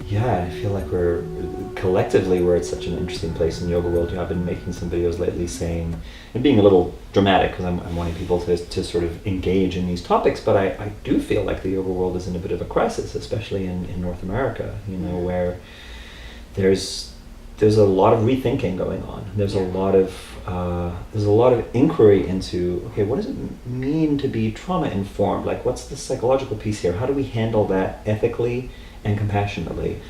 Yeah, I feel like we're at such an interesting place in yoga world. I've been making some videos lately saying, and being a little dramatic because I'm wanting people to sort of engage in these topics, but I do feel like the yoga world is in a bit of a crisis, especially in North America, where there's a lot of rethinking going on. There's a lot of inquiry into, okay, what does it mean to be trauma informed? Like, what's the psychological piece here? How do we handle that ethically and compassionately?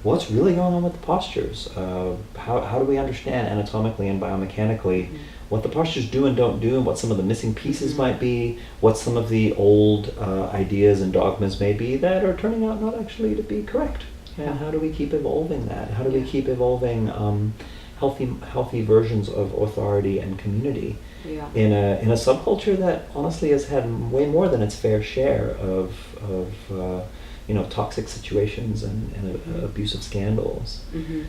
What's really going on with the postures? How do we understand anatomically and biomechanically what the postures do and don't do, and what some of the missing pieces might be, what some of the old ideas and dogmas may be that are turning out not actually to be correct? And how do we keep evolving that? How do we keep evolving healthy versions of authority and community in a subculture that honestly has had way more than its fair share of toxic situations and abusive scandals.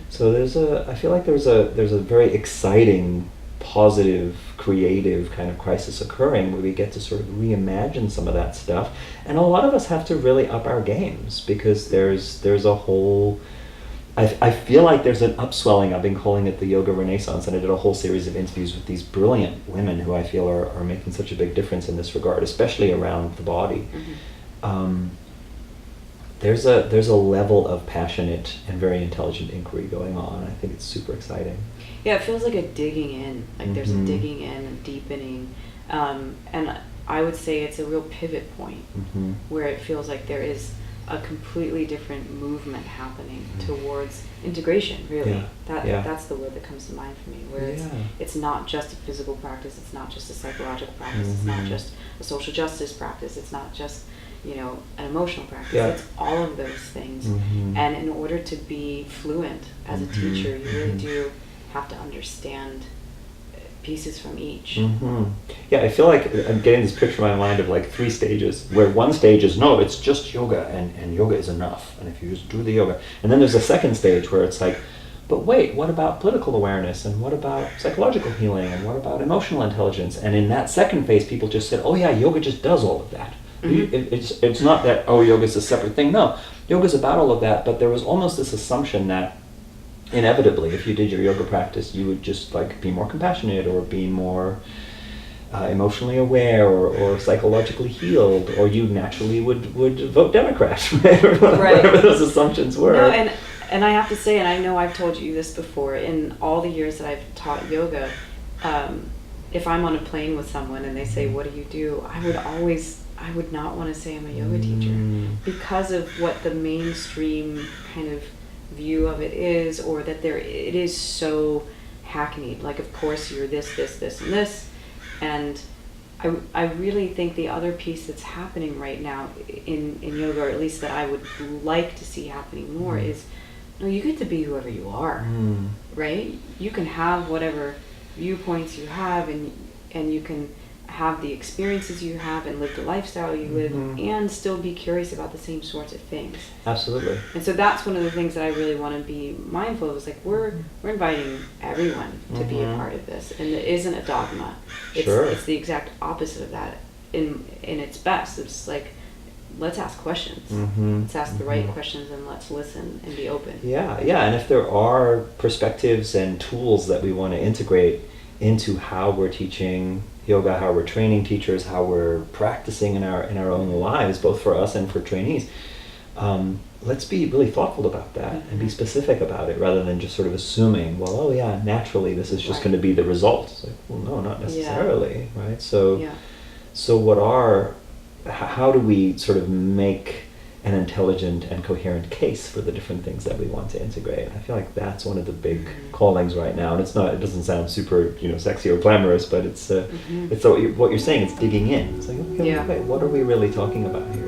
So I feel like there's a very exciting, positive, creative kind of crisis occurring where we get to sort of reimagine some of that stuff, and a lot of us have to really up our games because there's a whole. I feel like there's an upswelling. I've been calling it the yoga renaissance, and I did a whole series of interviews with these brilliant women who I feel are making such a big difference in this regard, especially around the body. There's a level of passionate and very intelligent inquiry going on. I think it's super exciting. Yeah, it feels like a digging in. Like there's a digging in, a deepening, and I would say it's a real pivot point where it feels like there is a completely different movement happening towards integration. Really, that's the word that comes to mind for me. Where it's not just a physical practice. It's not just a psychological practice. It's not just a social justice practice. It's not just an emotional practice. It's all of those things. And in order to be fluent as a teacher, you really do have to understand pieces from each. Yeah, I feel like I'm getting this picture in my mind of like 3 stages, where one stage is, no, it's just yoga and yoga is enough. And if you just do the yoga. And then there's a second stage where it's like, but wait, what about political awareness? And what about psychological healing? And what about emotional intelligence? And in that second phase, people just said, oh yeah, yoga just does all of that. It's not that, oh, yoga is a separate thing. No, yoga's about all of that, but there was almost this assumption that inevitably, if you did your yoga practice, you would just like be more compassionate or be more emotionally aware or psychologically healed, or you naturally would vote Democrat, whatever those assumptions were. No, and I have to say, and I know I've told you this before, in all the years that I've taught yoga, if I'm on a plane with someone and they say, what do you do? I would not want to say I'm a yoga teacher because of what the mainstream kind of view of it is, or that it is so hackneyed. Like, of course you're this, and this. And I really think the other piece that's happening right now in yoga, or at least that I would like to see happening more, is no, you get to be whoever you are, right? You can have whatever viewpoints you have, and you can have the experiences you have and live the lifestyle you live, and still be curious about the same sorts of things. Absolutely. And so that's one of the things that I really want to be mindful of, is like we're inviting everyone to be a part of this, and it isn't a dogma. It's the exact opposite of that in its best. It's like, let's ask questions. Let's ask the right questions, and let's listen and be open. Yeah, and if there are perspectives and tools that we want to integrate into how we're teaching yoga, how we're training teachers, how we're practicing in our own lives, both for us and for trainees, let's be really thoughtful about that and be specific about it, rather than just sort of assuming, well, oh yeah, naturally this is just going to be the result. It's like, well, no, not necessarily, right? So how do we sort of make an intelligent and coherent case for the different things that we want to integrate? I feel like that's one of the big callings right now, and it doesn't sound super sexy or glamorous, but it's what you're saying, it's digging in. It's like, okay, wait, what are we really talking about here?